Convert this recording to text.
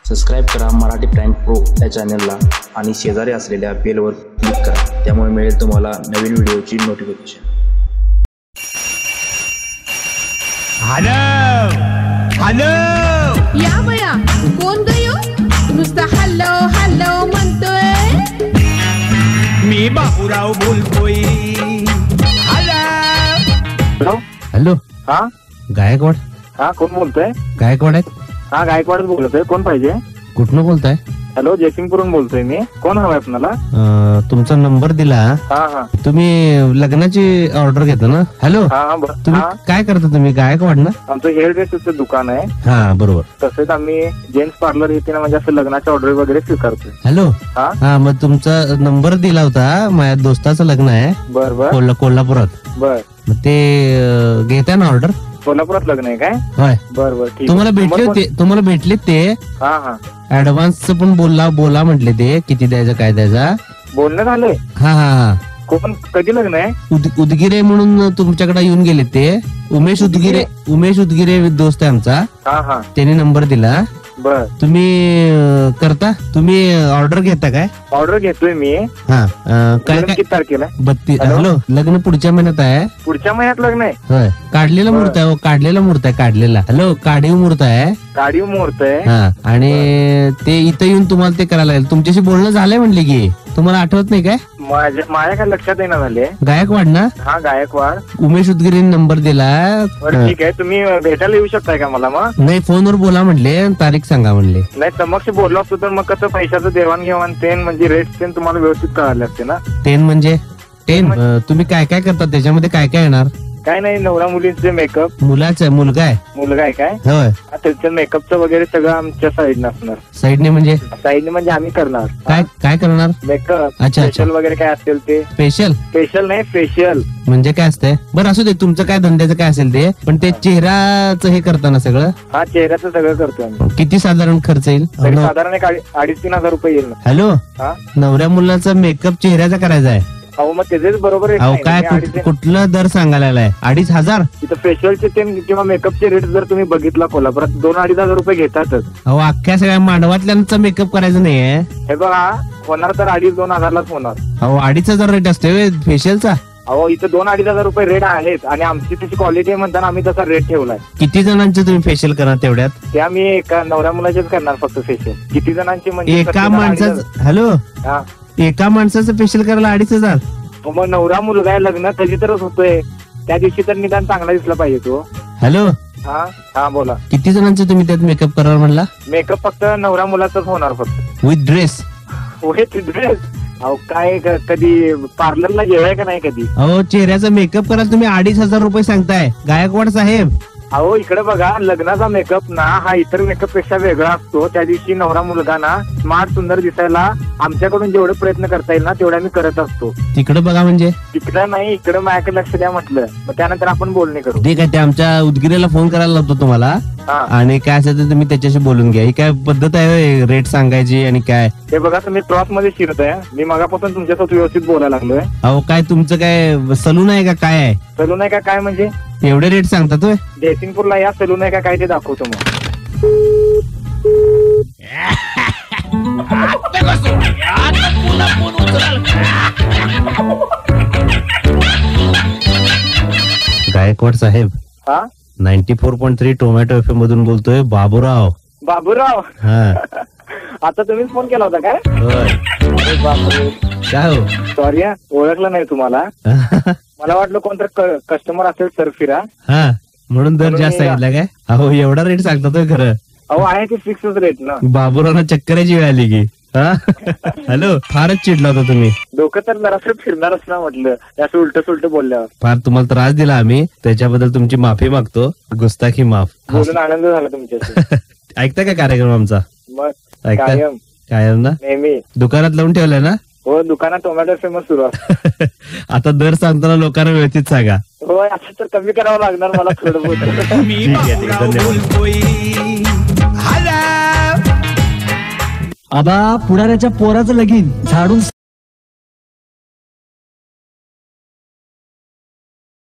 Subscribe करा Marathi prime pro या चॅनलला आणि शेजारी असलेल्या बेलवर क्लिक करा, त्यामुळे मिळेल तुम्हाला नवीन व्हिडिओची नोटिफिकेशन। हॅलो हॅलो या बया कोण गयो नुसता हॅलो हॅलो म्हणतोय। मी बाबूराव बोलतोय। हॅलो हॅलो हा गायकवाड हा कोण बोलतोय? गायकवाड आहेत? हा गायकवाडच बोलतोय। कोण पाहिजे? कुठनं बोलताय? हॅलो जयसिंगपूरून बोलतोय मी। कोण हवाय आपल्याला? तुमचा नंबर दिला। हा हा तुम्ही लग्नाची ऑर्डर घेता ना? हॅलो हा हा तुम्ही काय करता? तुम्ही गायकवाड ना? आमचं हेअर ड्रेसचं दुकान आहे। हा बरोबर। तसेच आम्ही जेंट्स पार्लर येते ना, म्हणजे असं लग्नाच्या ऑर्डर वगैरे स्वीकारतोय। हॅलो हा हा मग तुमचा नंबर दिला होता, माझ्या दोस्ताचं लग्न आहे बर बर कोल्हापुरात। बर मग ते घेताय ना ऑर्डर? कोल्हापुरात लग्न आहे काय? होय। बर बर ठीक। तुम्हाला भेटले ते हा हा ऍडव्हान्स पण बोला म्हटले ते किती द्यायचं काय द्यायचा बोलणं झालंय। हा हा हा कोण कधी लग्न आहे? उदगिरे म्हणून तुमच्याकडे येऊन गेले ते। उमेश उदगिरे दोस्त आहे आमचा। हा हा त्याने नंबर दिला। बर तुम्ही करता? तुम्ही ऑर्डर घेता काय? ऑर्डर घेतोय मी। हा काय लग्न काय किती तारखेला? 32। हॅलो? हॅलो लग्न पुढच्या महिन्यात आहे। पुढच्या महिन्यात लग्न आहे? होय काढलेला मुहूर्त आहे। काढलेला मुहूर्त आहे काढलेला। हॅलो काढीव मुहूर्त आहे। गाडी मुहूर्त आहे। हा आणि ते इथं येऊन तुम्हाला ते करायला लागेल। तुमच्याशी बोलणं झालंय म्हणले की, तुम्हाला आठवत नाही काय? माझ्या काय लक्षात येणार झाले। गायकवाड ना? हा गायकवाड। उमेश उदगिरेने नंबर दिला। बरं ठीक आहे, तुम्ही भेटायला येऊ शकताय का मला? मग नाही फोनवर बोला म्हणले, तारीख सांगा म्हणले। नाही समक्ष बोललो असतो तर मग कसं पैशाचं देवाणघेवाण तेन म्हणजे रेट तेन तुम्हाला व्यवस्थित कळाले असते ना। 10 म्हणजे 10 तुम्ही काय काय करता त्याच्यामध्ये? काय काय येणार? काय नाही, नवरा मुलींचे मेकअप। मुलाचं मुलगा आहे? मुलगा आहे काय? होय। त्याचं मेकअपचं वगैरे सगळं आमच्या साईडनं असणार। साईडने म्हणजे? साईडने म्हणजे आम्ही करणार। काय काय करणार? मेकअप अच्छा फेशियल वगैरे काय असेल ते। स्पेशल नाही फेशियल म्हणजे काय असतंय? बरं असू दे, तुमचं काय धंद्याचं काय असेल ते, पण ते चेहऱ्याचं हे करताना सगळं? हा चेहऱ्याचं सगळं करतो आम्ही। किती साधारण खर्च येईल? साधारण एक 2,500-3,000 रुपये येईल ना। हॅलो हा नवऱ्या मुलाचा मेकअप चेहऱ्याचा करायचा आहे? अहो मग त्याचेच बरोबर अहो काय कुठलं दर सांगायला? 2,500? तिथं फेशियलचे किंवा मेकअपचे रेट जर तुम्ही बघितला कोल्हापुरात 2,000-2,500 रुपये घेतातच। अहो अख्ख्या सगळ्या मांडवातल्यांचा मेकअप करायचं नाहीये? हे बघा होणार तर 2,500-2,000लाच होणार। अहो 2,500 रेट असते फेशियलचा? अहो इथं 2,000-2,500 रुपये रेट आहेत आणि आमची तशी क्वालिटी आहे म्हणताना आम्ही तसा रेट ठेवलाय। किती जणांचे तुम्ही फेशियल करणार तेवढ्यात? ते आम्ही एका नवऱ्या मुलाचेच करणार फक्त फेशियल। किती जणांची म्हणजे? एका माणसाचं? हॅलो हा एका माणसाचं फेशियल करायला 2,500? मग नवरा मुलगा आहे, लग्न कधी तरच होतोय, त्या दिवशी तर निदान चांगला दिसला पाहिजे तो। हॅलो हा हा बोला। किती जणांचे तुम्ही त्यात मेकअप करणार म्हणला? मेकअप फक्त नवरा मुलाचाच होणार फक्त। With dress? ड्रेस? अहो काय कधी पार्लरला गेलाय का नाही कधी? अहो चेहऱ्याचा मेकअप करायला तुम्ही 2,500 रुपये सांगताय गायकवाड साहेब? अहो इकडे बघा, लग्नाचा मेकअप ना हा इतर मेकअप पेक्षा वेगळा असतो। त्या दिवशी नवरा मुलगा ना स्मार्ट सुंदर दिसायला आमच्याकडून जेवढे प्रयत्न करता येईल ना तेवढा मी करत असतो। तिकडे बघा म्हणजे? तिकडे नाही, इकडे माझ्याकडे लक्ष द्या म्हटलं, मग त्यानंतर आपण बोलणे करू। ठीक आहे, ते आमच्या उदगिरेला फोन करायला लावतो तुम्हाला आणि काय असेल तर तुम्ही त्याच्याशी बोलून घ्या। ही काय पद्धत आहे रेट सांगायची आणि काय? हे बघा तुम्ही क्रॉस मध्ये शिरताय, मी मगापासून तुमच्यासोबत व्यवस्थित बोलायला लागलोय। अहो काय तुमचं काय सलून आहे का काय आहे? सलून आहे का काय म्हणजे? एवढे रेट सांगतात होय? जयसिंगपूरला या सलून आहे का काय ते दाखवतो मग। गायकवाड साहेब हा 94.3 टोमॅटो FM मधून बोलतोय बाबूराव। बाबूराव? हा आता तुम्हीच फोन केला होता काय? होय। बापरे काय हो? सॉरी ओळखलं नाही तुम्हाला। मला वाटलं कोणतं कस्टमर असेल सर फिरा, हा म्हणून दर जास्त सांगितला काय? अहो एवढा रेट सांगतात खरं? अहो आहे ते फिक्सच रेट ना। बाबूरावना चक्करची वेळ आली की? हॅलो फारच चिडला होता तुम्ही। डोकं तर जरासं फिरणारच ना म्हटलं, असं उलट बोलल्यावर। फार तुम्हाला त्रास दिला आम्ही, त्याच्याबद्दल तुमची माफी मागतो। गुस्ताखी माफ। बोलून आनंद झाला तुमच्याशी। ऐकता का कार्यक्रम आमचा? मग ऐकता? कायम ना? नेहमी दुकानात लावून ठेवलाय ना? हो दुकानात टोमॅटो फेमस सुरू आहे। आता दर सांगताना लोकांना व्यवस्थित सांगा। हो असं तर कमी करावं लागणार मला थोडं बहुत। मी बाबूराव बोलतोय। हॅलो आबा पुढाऱ्याच्या पोराचं लगीन झाडून